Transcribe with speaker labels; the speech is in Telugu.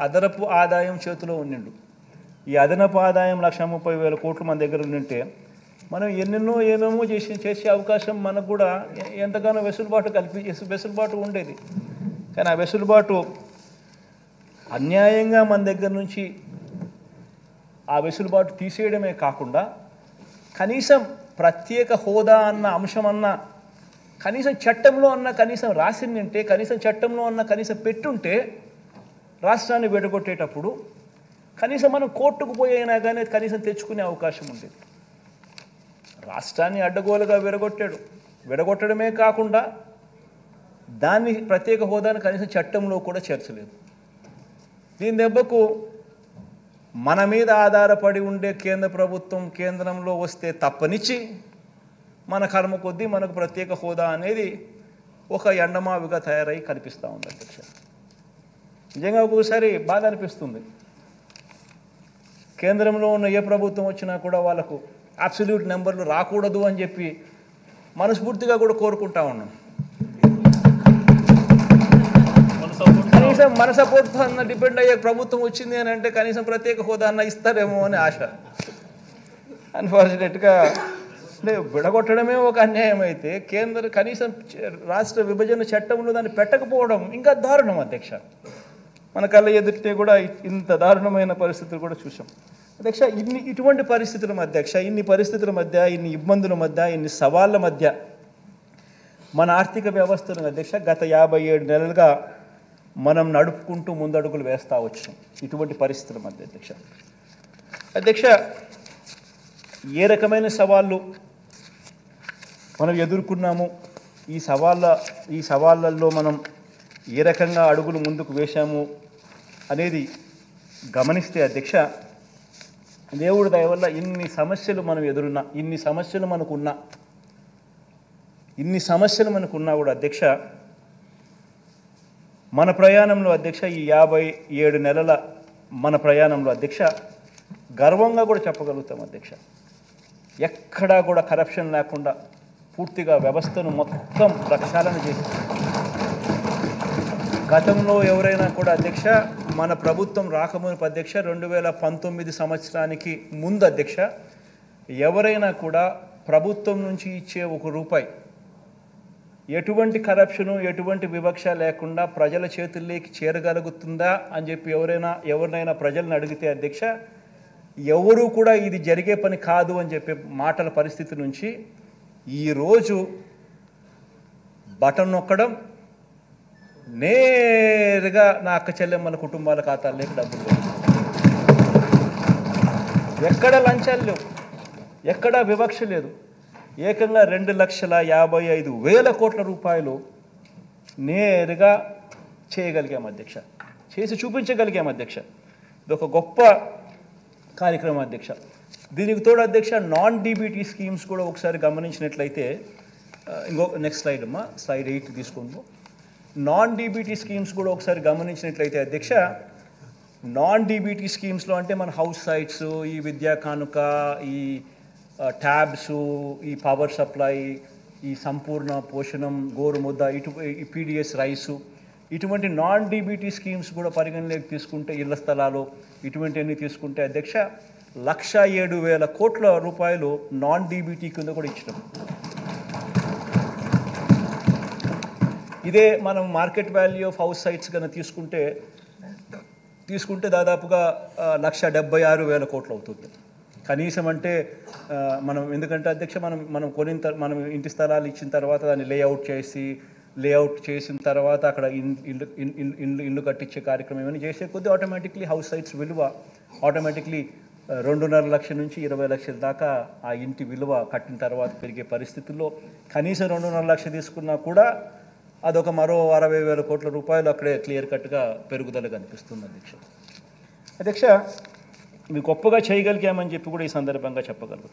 Speaker 1: అదనపు ఆదాయం చేతిలో ఉండిండు. ఈ అదనపు ఆదాయం 1,30,000 కోట్లు మన దగ్గర ఉండింటే మనం ఏమేమో చేసే అవకాశం మనకు కూడా ఎంతగానో వెసులుబాటు ఉండేది. కానీ ఆ వెసులుబాటు అన్యాయంగా మన దగ్గర నుంచి ఆ వెసులుబాటు తీసేయడమే కాకుండా కనీసం ప్రత్యేక హోదా అన్న అంశం అన్న కనీసం చట్టంలో అన్న కనీసం రాసిందంటే కనీసం చట్టంలో అన్న కనీసం పెట్టుంటే రాష్ట్రాన్ని విడగొట్టేటప్పుడు కనీసం మనం కోర్టుకు పోయినా కానీ కనీసం తెచ్చుకునే అవకాశం ఉండేది. రాష్ట్రాన్ని అడ్డగోలుగా విడగొట్టడమే కాకుండా దాన్ని ప్రత్యేక హోదాను కనీసం చట్టంలో కూడా చేర్చలేదు. దీని దెబ్బకు మన మీద ఆధారపడి ఉండే కేంద్ర ప్రభుత్వం కేంద్రంలో వస్తే తప్పనిచ్చి మన కర్మ కొద్దీ మనకు ప్రత్యేక హోదా అనేది ఒక ఎండమావిగా తయారై కనిపిస్తూ ఉంది అధ్యక్ష. నిజంగా ఒక్కొక్కసారి బాధ అనిపిస్తుంది. కేంద్రంలో ఉన్న ఏ ప్రభుత్వం వచ్చినా కూడా వాళ్ళకు అబ్సల్యూట్ నెంబర్లు రాకూడదు అని చెప్పి మనస్ఫూర్తిగా కూడా కోరుకుంటా ఉన్నాం. కనీసం మన సపోర్ట్ అన్న డిపెండ్ అయ్యే ప్రభుత్వం వచ్చింది అని అంటే కనీసం ప్రత్యేక హోదా అన్న ఇస్తారేమో అని ఆశ. అన్ఫార్చునేట్గా విడగొట్టడమే ఒక అన్యాయం అయితే కనీసం రాష్ట్ర విభజన చట్టంలో దాన్ని పెట్టకపోవడం ఇంకా దారుణం అధ్యక్ష. మన కళ్ళ ఎదుటే కూడా ఇంత దారుణమైన పరిస్థితులు కూడా చూసాం అధ్యక్ష. ఇటువంటి పరిస్థితుల మధ్య అధ్యక్ష, ఇన్ని పరిస్థితుల మధ్య, ఇన్ని ఇబ్బందుల మధ్య, ఇన్ని సవాళ్ళ మధ్య మన ఆర్థిక వ్యవస్థను అధ్యక్ష గత 57 నెలలుగా మనం నడుపుకుంటూ ముందడుగులు వేస్తూ వచ్చాం. ఇటువంటి పరిస్థితుల మధ్య అధ్యక్ష ఏ రకమైన సవాళ్ళు మనం ఎదుర్కొన్నాము, ఈ సవాళ్ళల్లో మనం ఏ రకంగా అడుగులు ముందుకు వేశాము అనేది గమనిస్తే అధ్యక్ష, దేవుడి దయ వల్ల ఇన్ని సమస్యలు మనం ఎదురున్నా, ఇన్ని సమస్యలు మనకున్నా కూడా అధ్యక్ష మన ప్రయాణంలో అధ్యక్ష ఈ 57 నెలల మన ప్రయాణంలో అధ్యక్ష గర్వంగా కూడా చెప్పగలుగుతాం అధ్యక్ష. ఎక్కడా కూడా కరప్షన్ లేకుండా పూర్తిగా వ్యవస్థను మొత్తం ప్రక్షాళన చేసి గతంలో ఎవరైనా కూడా అధ్యక్ష మన ప్రభుత్వం రాకముందు అధ్యక్ష 2019 సంవత్సరానికి ముందు అధ్యక్ష ఎవరైనా కూడా ప్రభుత్వం నుంచి ఇచ్చే ₹1 ఎటువంటి కరప్షను ఎటువంటి వివక్ష లేకుండా ప్రజల చేతుల్లోకి చేరగలుగుతుందా అని చెప్పి ఎవరినైనా ప్రజలను అడిగితే అధ్యక్ష ఎవరు కూడా ఇది జరిగే పని కాదు అని చెప్పే మాటల పరిస్థితి నుంచి ఈరోజు బటన్ నొక్కడం నేరుగా నా అక్క చెల్లెమ్మల కుటుంబాల ఖాతాల్లోకి డబ్బులు లేవు. ఎక్కడ లంచాలు లేవు, ఎక్కడా వివక్ష లేదు. ఏకంగా 2,55,000 కోట్ల రూపాయలు నేరుగా చేయగలిగాం అధ్యక్ష, చేసి చూపించగలిగాం అధ్యక్ష. ఇది ఒక గొప్ప కార్యక్రమం అధ్యక్ష. దీనికి తోడు అధ్యక్ష నాన్ డీబీటీ స్కీమ్స్ కూడా ఒకసారి గమనించినట్లయితే నెక్స్ట్ స్లైడ్ అమ్మా, స్లైడ్ 8 తీసుకోండి. నాన్ డీబీటీ స్కీమ్స్ కూడా ఒకసారి గమనించినట్లయితే అధ్యక్ష నాన్ డీబీటీ స్కీమ్స్లో అంటే మన హౌస్ సైట్స్, ఈ విద్యా కానుక, ఈ ట్యాబ్స్, ఈ పవర్ సప్లై, ఈ సంపూర్ణ పోషణం, గోరుముద్ద, ఈ పీడిఎస్ రైసు, ఇటువంటి నాన్ డీబీటీ స్కీమ్స్ కూడా పరిగణలోకి తీసుకుంటే ఇళ్ల స్థలాలు ఇటువంటివన్నీ తీసుకుంటే అధ్యక్ష 1,07,000 కోట్ల రూపాయలు నాన్ డీబీటీ కింద కూడా ఇచ్చినాం. ఇదే మనం market value of house sites కన్నా తీసుకుంటే దాదాపుగా 1,76,000 కోట్లు అవుతుంది. కనీసం అంటే మనం ఎందుకంటే అధ్యక్ష మనం ఇంటి స్థలాలు ఇచ్చిన తర్వాత దాన్ని లేఅవుట్ చేసిన తర్వాత అక్కడ ఇల్లు కట్టించే కార్యక్రమం ఏమైనా చేసే కొద్దీ ఆటోమేటిక్లీ హౌస్ సైట్స్ విలువ ఆటోమేటిక్లీ 2.5 లక్షల నుంచి 20 లక్షల దాకా ఆ ఇంటి విలువ కట్టిన తర్వాత పెరిగే పరిస్థితుల్లో కనీసం 2.5 లక్షలు తీసుకున్నా కూడా అదొక మరో 60,000 కోట్ల రూపాయలు అక్కడే క్లియర్ కట్గా పెరుగుదల కనిపిస్తుంది అధ్యక్ష. ఇవి గొప్పగా చేయగలిగామని చెప్పి కూడా ఈ సందర్భంగా చెప్పగలుగుతాం.